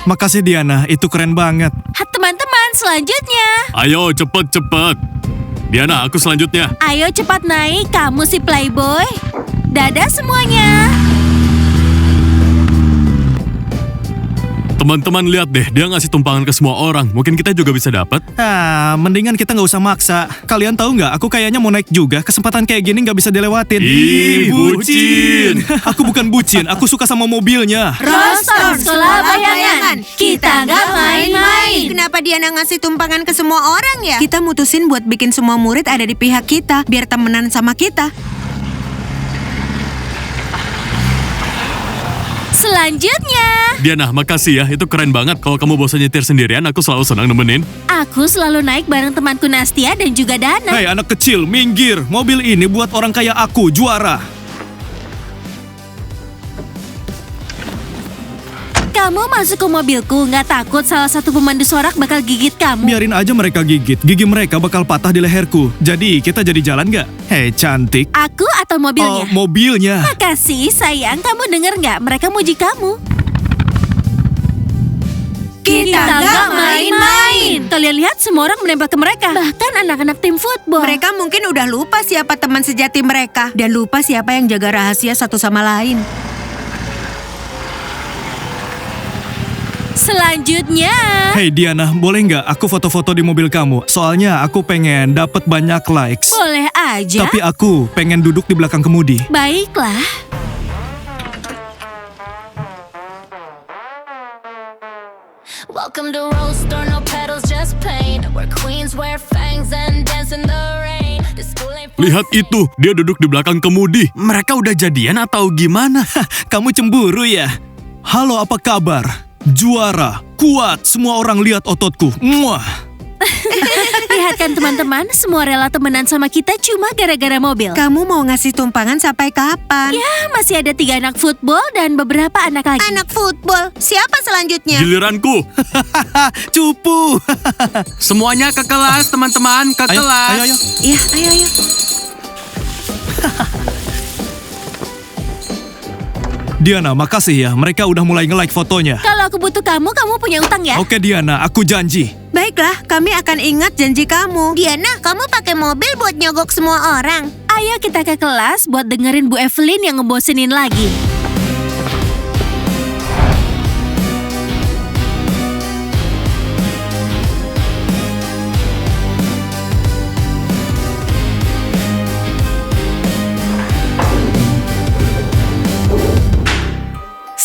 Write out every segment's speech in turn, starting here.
Makasih Diana, itu keren banget. Teman-teman, selanjutnya. Ayo, cepet. Diana, aku selanjutnya. Ayo cepat naik, kamu si playboy. Dadah semuanya. Teman-teman lihat deh, dia ngasih tumpangan ke semua orang. Mungkin kita juga bisa dapat. Mendingan kita nggak usah maksa. Kalian tahu nggak, aku kayaknya mau naik juga. Kesempatan kayak gini nggak bisa dilewatin. Ih, bucin. Aku bukan bucin, aku suka sama mobilnya. Rostor Sekolah Bayangan, kita nggak main-main. Kenapa Diana ngasih tumpangan ke semua orang ya? Kita mutusin buat bikin semua murid ada di pihak kita, biar temenan sama kita. Selanjutnya. Diana, makasih ya. Itu keren banget. Kalau kamu bosan nyetir sendirian, aku selalu senang nemenin. Aku selalu naik bareng temanku Nastia dan juga Dana. Hei anak kecil, minggir. Mobil ini buat orang kayak aku, juara. Kamu masuk ke mobilku, nggak takut salah satu pemandu sorak bakal gigit kamu? Biarin aja mereka gigit. Gigi mereka bakal patah di leherku. Jadi kita jadi jalan nggak? Hei cantik. Aku atau mobilnya? Oh, mobilnya. Makasih sayang, kamu denger nggak? Mereka muji kamu. Kita nggak main-main. Kalian lihat semua orang menembak ke mereka. Bahkan anak-anak tim football. Mereka mungkin udah lupa siapa teman sejati mereka. Dan lupa siapa yang jaga rahasia satu sama lain. Selanjutnya. Hei Diana, boleh nggak aku foto-foto di mobil kamu? Soalnya aku pengen dapat banyak likes. Boleh aja. Tapi aku pengen duduk di belakang kemudi. Baiklah. Welcome to Rostor, no pedals, just paint. Where queens wear fangs and dance in the rain. The school ain't Lihat itu, dia duduk di belakang kemudi. Mereka udah jadian atau gimana? Kamu cemburu ya? Halo, apa kabar? Juara, kuat, semua orang lihat ototku. Muah. Lihat kan teman-teman, semua rela temenan sama kita cuma gara-gara mobil. Kamu mau ngasih tumpangan sampai kapan? Ya, masih ada 3 anak football dan beberapa anak lagi. Anak football, siapa selanjutnya? Giliranku. Cupu. Semuanya ke kelas, teman-teman, ke kelas. Ayo. Iya, ayo. Diana, makasih ya. Mereka udah mulai nge-like fotonya. Kalau aku butuh kamu, kamu punya utang ya? Oke Diana, aku janji. Baiklah, kami akan ingat janji kamu. Diana, kamu pakai mobil buat nyogok semua orang. Ayo kita ke kelas buat dengerin Bu Evelyn yang ngebosenin lagi.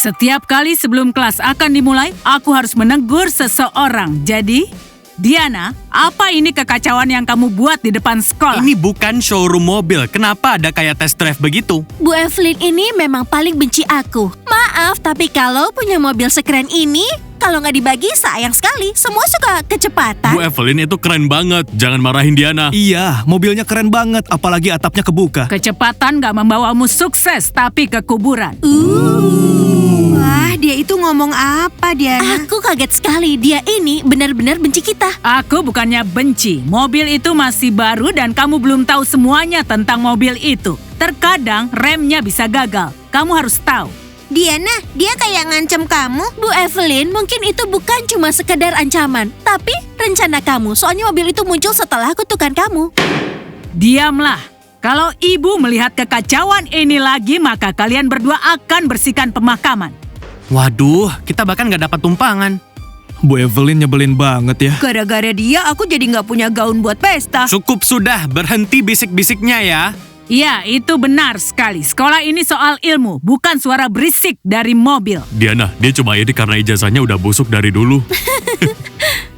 Setiap kali sebelum kelas akan dimulai, aku harus menegur seseorang. Jadi, Diana, apa ini kekacauan yang kamu buat di depan sekolah? Ini bukan showroom mobil. Kenapa ada kayak test drive begitu? Bu Evelyn ini memang paling benci aku. Maaf, tapi kalau punya mobil sekeren ini, kalau nggak dibagi sayang sekali. Semua suka kecepatan. Bu Evelyn itu keren banget. Jangan marahin Diana. Iya, mobilnya keren banget, apalagi atapnya kebuka. Kecepatan gak membawamu sukses, tapi ke kuburan. Wah, dia itu ngomong apa, Diana? Aku kaget sekali, dia ini benar-benar benci kita. Aku bukannya benci. Mobil itu masih baru dan kamu belum tahu semuanya tentang mobil itu. Terkadang remnya bisa gagal. Kamu harus tahu. Diana, dia kayak ngancem kamu. Bu Evelyn, mungkin itu bukan cuma sekedar ancaman, tapi rencana kamu. Soalnya mobil itu muncul setelah kutukan kamu. Diamlah. Kalau ibu melihat kekacauan ini lagi, maka kalian berdua akan bersihkan pemakaman. Waduh, kita bahkan gak dapat tumpangan. Bu Evelyn nyebelin banget ya. Gara-gara dia, aku jadi nggak punya gaun buat pesta. Cukup sudah, berhenti bisik-bisiknya ya. Ya, itu benar sekali. Sekolah ini soal ilmu, bukan suara berisik dari mobil. Diana, dia cuma iri karena ijazahnya udah busuk dari dulu.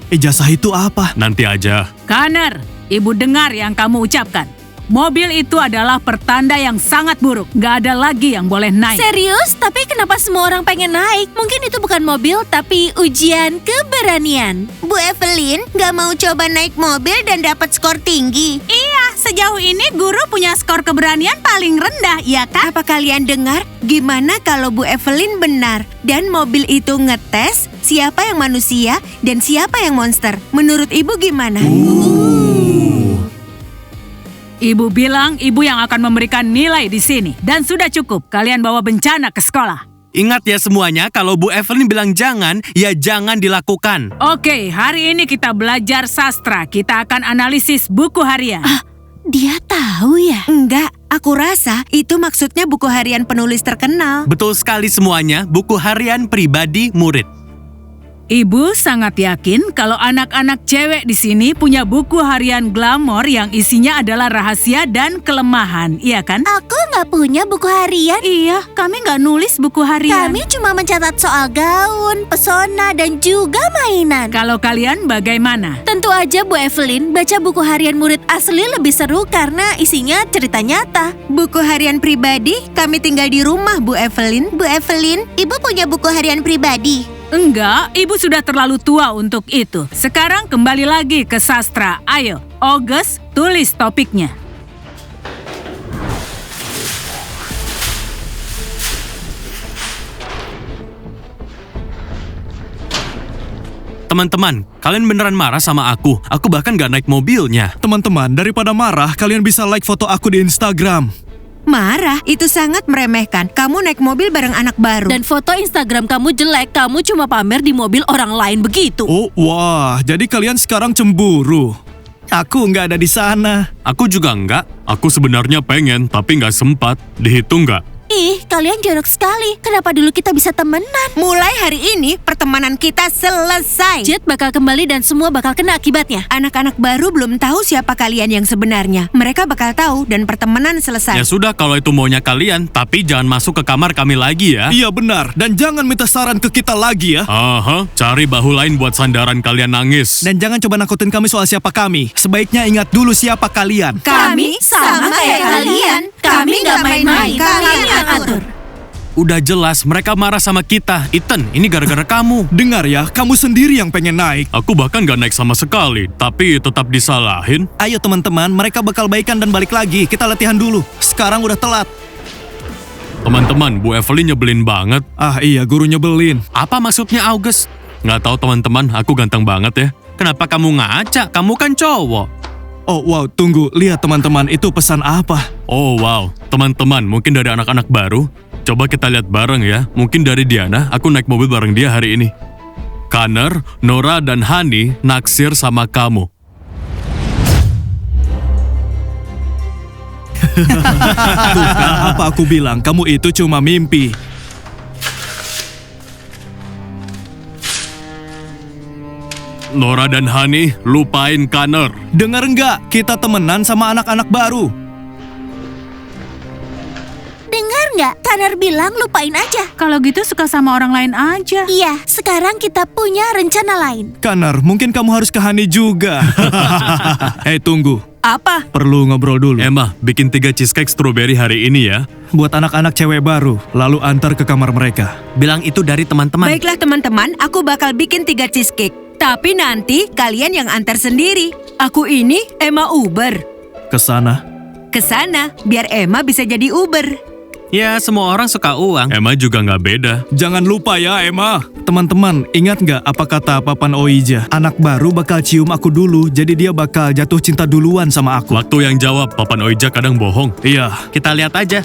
Ijazah itu apa? Nanti aja. Connor, ibu dengar yang kamu ucapkan. Mobil itu adalah pertanda yang sangat buruk. Gak ada lagi yang boleh naik. Serius? Tapi kenapa semua orang pengen naik? Mungkin itu bukan mobil, tapi ujian keberanian. Bu Evelyn nggak mau coba naik mobil dan dapat skor tinggi. Iya, sejauh ini guru punya skor keberanian paling rendah, ya kan? Apa kalian dengar? Gimana kalau Bu Evelyn benar dan mobil itu ngetes siapa yang manusia dan siapa yang monster? Menurut ibu gimana? Ibu bilang ibu yang akan memberikan nilai di sini. Dan sudah cukup, kalian bawa bencana ke sekolah. Ingat ya semuanya, kalau Bu Evelyn bilang jangan, ya jangan dilakukan. Oke, hari ini kita belajar sastra. Kita akan analisis buku harian. Dia tahu ya? Enggak, aku rasa itu maksudnya buku harian penulis terkenal. Betul sekali semuanya, buku harian pribadi murid. Ibu sangat yakin kalau anak-anak cewek di sini punya buku harian glamor yang isinya adalah rahasia dan kelemahan, iya kan? Aku nggak punya buku harian. Iya, kami nggak nulis buku harian. Kami cuma mencatat soal gaun, pesona, dan juga mainan. Kalau kalian bagaimana? Tentu aja Bu Evelyn, baca buku harian murid asli lebih seru karena isinya cerita nyata. Buku harian pribadi, kami tinggal di rumah, Bu Evelyn. Bu Evelyn, ibu punya buku harian pribadi. Enggak, ibu sudah terlalu tua untuk itu. Sekarang kembali lagi ke sastra. Ayo, August, tulis topiknya. Teman-teman, kalian beneran marah sama aku. Aku bahkan gak naik mobilnya. Teman-teman, daripada marah, kalian bisa like foto aku di Instagram. Marah, itu sangat meremehkan. Kamu naik mobil bareng anak baru. Dan foto Instagram kamu jelek, kamu cuma pamer di mobil orang lain begitu. Oh, wah, jadi kalian sekarang cemburu. Aku nggak ada di sana. Aku juga enggak. Aku sebenarnya pengen, tapi nggak sempat. Dihitung nggak? Ih, kalian jorok sekali. Kenapa dulu kita bisa temenan? Mulai hari ini, pertemanan kita selesai. Jet bakal kembali dan semua bakal kena akibatnya. Anak-anak baru belum tahu siapa kalian yang sebenarnya. Mereka bakal tahu dan pertemanan selesai. Ya sudah kalau itu maunya kalian, tapi jangan masuk ke kamar kami lagi ya. Iya benar, dan jangan minta saran ke kita lagi ya. Aha, cari bahu lain buat sandaran kalian nangis. Dan jangan coba nakutin kami soal siapa kami. Sebaiknya ingat dulu siapa kalian. Kami sama kayak kalian. Kami nggak main-main. Kalian yang atur. Udah jelas mereka marah sama kita. Ethan, ini gara-gara kamu. Dengar ya, kamu sendiri yang pengen naik. Aku bahkan gak naik sama sekali, tapi tetap disalahin. Ayo teman-teman, mereka bakal baikan dan balik lagi. Kita latihan dulu. Sekarang udah telat. Teman-teman, Bu Evelyn nyebelin banget. Ah iya, guru nyebelin. Apa maksudnya August? Nggak tahu teman-teman, aku ganteng banget ya. Kenapa kamu ngaca? Kamu kan cowok. Oh wow, tunggu. Lihat teman-teman, itu pesan apa? Oh wow, teman-teman, mungkin dari anak-anak baru. Coba kita lihat bareng ya. Mungkin dari Diana, aku naik mobil bareng dia hari ini. Connor, Nora, dan Hani naksir sama kamu. Tuh kan, apa aku bilang, kamu itu cuma mimpi. Nora dan Hani, lupain Connor. Dengar nggak? Kita temenan sama anak-anak baru. Dengar nggak? Connor bilang lupain aja. Kalau gitu suka sama orang lain aja. Iya, sekarang kita punya rencana lain. Connor, mungkin kamu harus ke Hani juga. Tunggu. Apa? Perlu ngobrol dulu. Emma, bikin 3 cheesecake strawberry hari ini ya. Buat anak-anak cewek baru, lalu antar ke kamar mereka. Bilang itu dari teman-teman. Baiklah teman-teman, aku bakal bikin 3 cheesecake. Tapi nanti kalian yang antar sendiri. Aku ini Emma Uber. Ke sana. Kesana, biar Emma bisa jadi Uber. Ya, semua orang suka uang. Emma juga nggak beda. Jangan lupa ya, Emma. Teman-teman, ingat nggak apa kata Papan Oija? Anak baru bakal cium aku dulu, jadi dia bakal jatuh cinta duluan sama aku. Waktu yang jawab, Papan Oija kadang bohong. Iya. Kita lihat aja.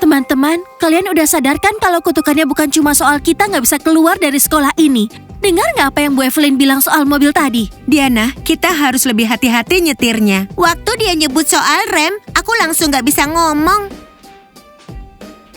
Teman-teman, kalian udah sadar kan kalau kutukannya bukan cuma soal kita nggak bisa keluar dari sekolah ini? Dengar nggak apa yang Bu Evelyn bilang soal mobil tadi? Diana, kita harus lebih hati-hati nyetirnya. Waktu dia nyebut soal rem, aku langsung nggak bisa ngomong.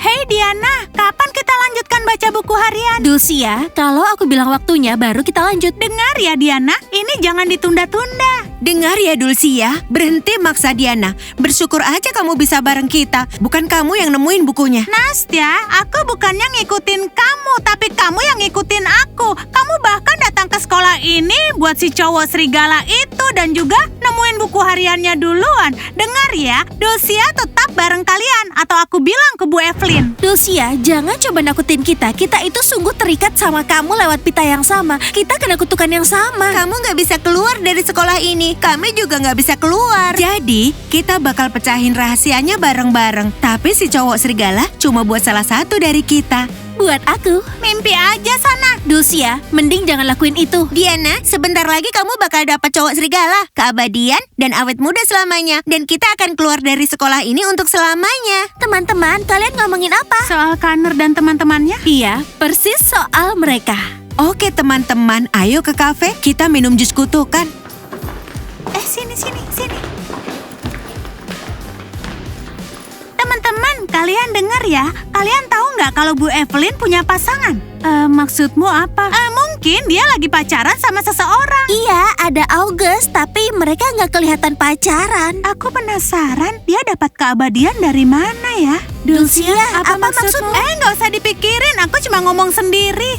Hei Diana, kapan kita lanjutkan baca buku harian? Dulcia, kalau aku bilang waktunya baru kita lanjut. Dengar ya Diana, ini jangan ditunda-tunda. Dengar ya Dulcia, berhenti maksa Diana. Bersyukur aja kamu bisa bareng kita, bukan kamu yang nemuin bukunya. Nastya, aku bukannya ngikutin kamu, tapi kamu yang ngikutin aku. Kamu bahkan datang ke sekolah ini buat si cowok serigala itu dan juga nemuin buku hariannya duluan. Dengar ya, Dulcia tetap bareng kalian atau aku bilang ke Bu Evelyn. Dulcia, jangan coba nakutin kita. Kita itu sungguh terikat sama kamu lewat pita yang sama. Kita kena kutukan yang sama. Kamu nggak bisa keluar dari sekolah ini, kami juga nggak bisa keluar. Jadi, kita bakal pecahin rahasianya bareng-bareng. Tapi si cowok serigala cuma buat salah satu dari kita. buat aku. Mimpi aja sana. Dulcia, mending jangan lakuin itu. Diana, sebentar lagi kamu bakal dapat cowok serigala, keabadian, dan awet muda selamanya. Dan kita akan keluar dari sekolah ini untuk selamanya. Teman-teman, kalian ngomongin apa? Soal Connor dan teman-temannya? Iya, persis soal mereka. Oke teman-teman, ayo ke kafe, kita minum jus kutukan. Sini. Teman-teman, kalian dengar ya? Kalian tahu nggak kalau Bu Evelyn punya pasangan? Maksudmu apa? Mungkin dia lagi pacaran sama seseorang. Iya, ada August, tapi mereka nggak kelihatan pacaran. Aku penasaran, dia dapat keabadian dari mana ya? Dulcia, apa maksudmu? Nggak usah dipikirin, aku cuma ngomong sendiri.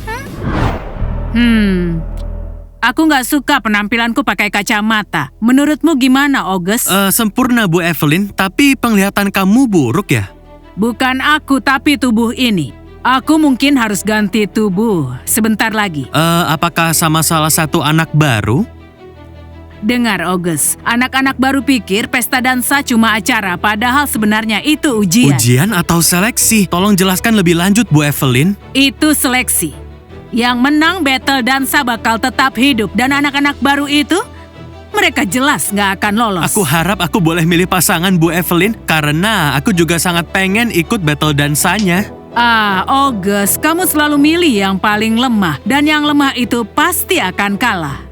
Aku nggak suka penampilanku pakai kacamata. Menurutmu gimana, August? Sempurna Bu Evelyn, tapi penglihatan kamu buruk ya? Bukan aku, tapi tubuh ini. Aku mungkin harus ganti tubuh sebentar lagi. Apakah sama salah satu anak baru? Dengar, August. Anak-anak baru pikir pesta dansa cuma acara, padahal sebenarnya itu ujian. Ujian atau seleksi? Tolong jelaskan lebih lanjut Bu Evelyn. Itu seleksi. Yang menang battle dansa bakal tetap hidup, dan anak-anak baru itu, mereka jelas nggak akan lolos. Aku harap aku boleh milih pasangan Bu Evelyn, karena aku juga sangat pengen ikut battle dansanya. August, kamu selalu milih yang paling lemah, dan yang lemah itu pasti akan kalah.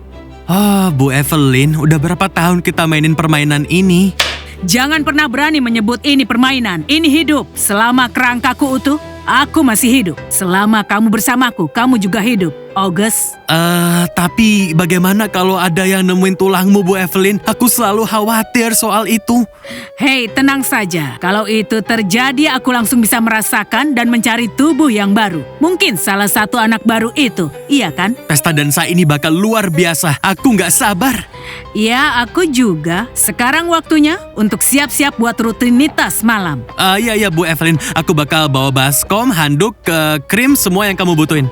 Bu Evelyn, udah berapa tahun kita mainin permainan ini? Jangan pernah berani menyebut ini permainan, ini hidup. Selama kerangkaku utuh, aku masih hidup. Selama kamu bersamaku, kamu juga hidup, August. Tapi bagaimana kalau ada yang nemuin tulangmu Bu Evelyn? Aku selalu khawatir soal itu. Hei, tenang saja. Kalau itu terjadi, aku langsung bisa merasakan dan mencari tubuh yang baru. Mungkin salah satu anak baru itu, iya kan? Pesta dansa ini bakal luar biasa. Aku nggak sabar. Ya, aku juga. Sekarang waktunya untuk siap-siap buat rutinitas malam. Iya Bu Evelyn. Aku bakal bawa baskom, handuk, krim, semua yang kamu butuhin.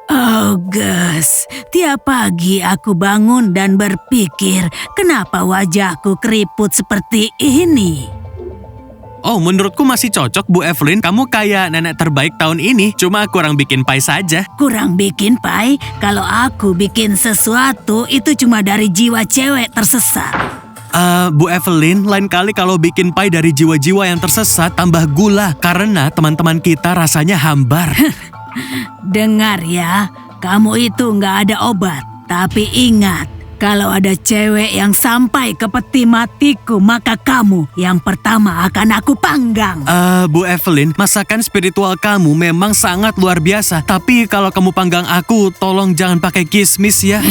August, tiap pagi aku bangun dan berpikir, kenapa wajahku keriput seperti ini? Oh, menurutku masih cocok Bu Evelyn. Kamu kayak nenek terbaik tahun ini, cuma kurang bikin pie saja. Kurang bikin pie? Kalau aku bikin sesuatu, itu cuma dari jiwa cewek tersesat. Bu Evelyn, lain kali kalau bikin pie dari jiwa-jiwa yang tersesat, tambah gula. Karena teman-teman kita rasanya hambar. Dengar ya, kamu itu nggak ada obat. Tapi ingat, kalau ada cewek yang sampai ke peti matiku, maka kamu yang pertama akan aku panggang. Bu Evelyn, masakan spiritual kamu memang sangat luar biasa. Tapi kalau kamu panggang aku, tolong jangan pakai kismis ya.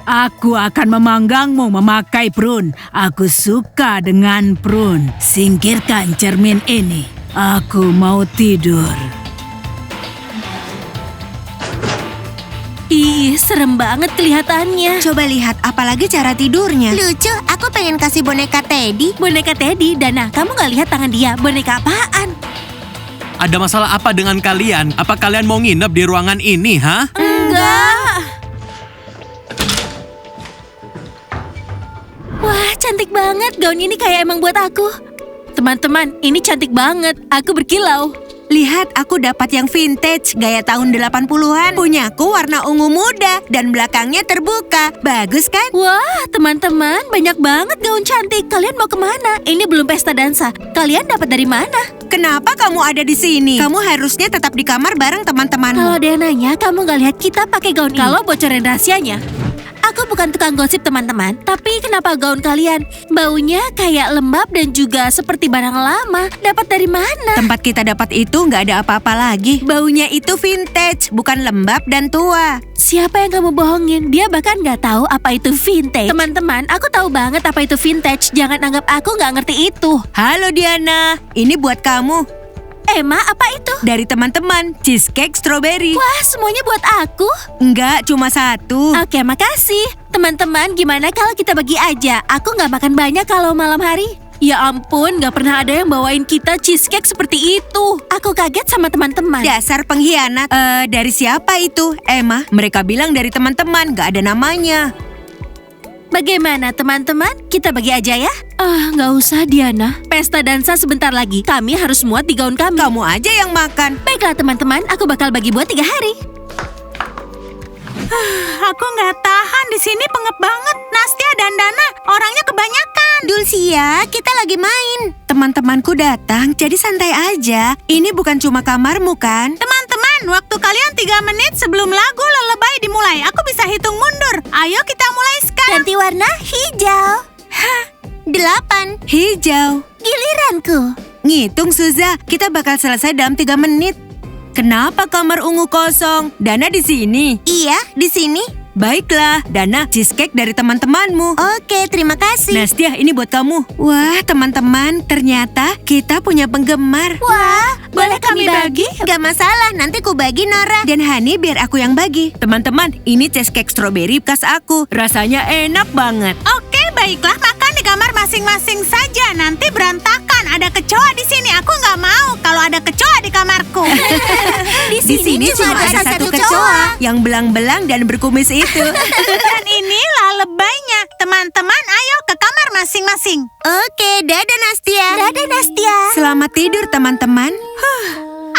Aku akan memanggangmu memakai prune. Aku suka dengan prune. Singkirkan cermin ini. Aku mau tidur. Ih, serem banget kelihatannya. Coba lihat, apalagi cara tidurnya. Lucu, aku pengen kasih boneka Teddy. Boneka Teddy, Dana, kamu gak lihat tangan dia? Boneka apaan? Ada masalah apa dengan kalian? Apa kalian mau nginep di ruangan ini, ha? Enggak. Wah, cantik banget. Gaun ini kayak emang buat aku. Teman-teman, ini cantik banget. Aku berkilau. Lihat, aku dapat yang vintage, gaya tahun 80-an. Punyaku warna ungu muda dan belakangnya terbuka. Bagus kan? Wah, teman-teman, banyak banget gaun cantik. Kalian mau kemana? Ini belum pesta dansa. Kalian dapat dari mana? Kenapa kamu ada di sini? Kamu harusnya tetap di kamar bareng teman-temanmu. Kalau ada yang nanya, kamu gak lihat kita pakai gaun ini. Kalau bocorin rahasianya. Aku bukan tukang gosip teman-teman, tapi kenapa gaun kalian baunya kayak lembab dan juga seperti barang lama? Dapat dari mana? Tempat kita dapat itu nggak ada apa-apa lagi. Baunya itu vintage, bukan lembab dan tua. Siapa yang kamu bohongin? Dia bahkan nggak tahu apa itu vintage. Teman-teman, aku tahu banget apa itu vintage. Jangan anggap aku nggak ngerti itu. Halo Diana, ini buat kamu. Emma, apa itu? Dari teman-teman, cheesecake strawberry. Wah, semuanya buat aku? Enggak, cuma satu. Oke, makasih. Teman-teman, gimana kalau kita bagi aja? Aku nggak makan banyak kalau malam hari. Ya ampun, nggak pernah ada yang bawain kita cheesecake seperti itu. Aku kaget sama teman-teman. Dasar pengkhianat. Dari siapa itu? Emma, mereka bilang dari teman-teman, nggak ada namanya. Bagaimana teman-teman? Kita bagi aja ya? Nggak usah Diana. Pesta dansa sebentar lagi. Kami harus muat di gaun kami. Kamu aja yang makan. Baiklah teman-teman, aku bakal bagi buat 3 hari. Aku nggak tahan di sini, pengep banget. Nastia dan Dana, orangnya kebanyakan. Dulcia, kita lagi main. Teman-temanku datang, jadi santai aja. Ini bukan cuma kamarmu kan? Teman-teman, waktu kalian 3 menit sebelum lagu lullaby dimulai. Aku bisa hitung mundur. Ayo kita mulai sekarang. Ganti warna hijau. 8. Hijau. Giliranku. Ngitung Suza, kita bakal selesai dalam 3 menit. Kenapa kamar ungu kosong? Dana di sini. Iya, di sini. Baiklah, Dana, cheesecake dari teman-temanmu. Oke, terima kasih. Nastia, ini buat kamu. Wah, teman-teman, ternyata kita punya penggemar. Wah, boleh kami bagi? Gak masalah, nanti ku bagi Nora. Dan Hani biar aku yang bagi. Teman-teman, ini cheesecake strawberry bekas aku. Rasanya enak banget. Oke, baiklah, makan di kamar masing-masing saja. Nanti berantakan. Ada kecoa di sini. Aku nggak mau kalau ada kecoa di kamarku. Di sini cuma ada satu kecoa yang belang-belang dan berkumis itu. Dan inilah lebaynya. Teman-teman, ayo ke kamar masing-masing. Oke, dadah Nastia. Dadah Nastia. Selamat tidur teman-teman.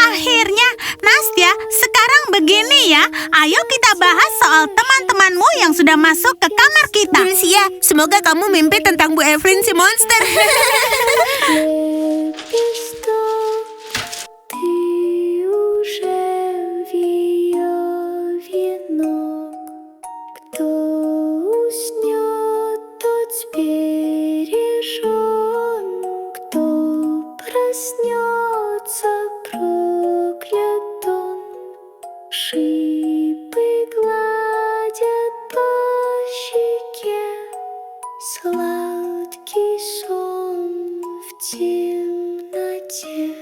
Akhirnya, Nastia, sekarang begini ya. Ayo kita bahas soal teman-temanmu yang sudah masuk ke kamar kita. Dulcia, semoga kamu mimpi tentang Bu Evelyn si monster. Ты уже в ее венок. Кто уснет, тот сбережен. Кто проснется, проклят он. Шипы гладят по щеке. Сладкий сон в темноте.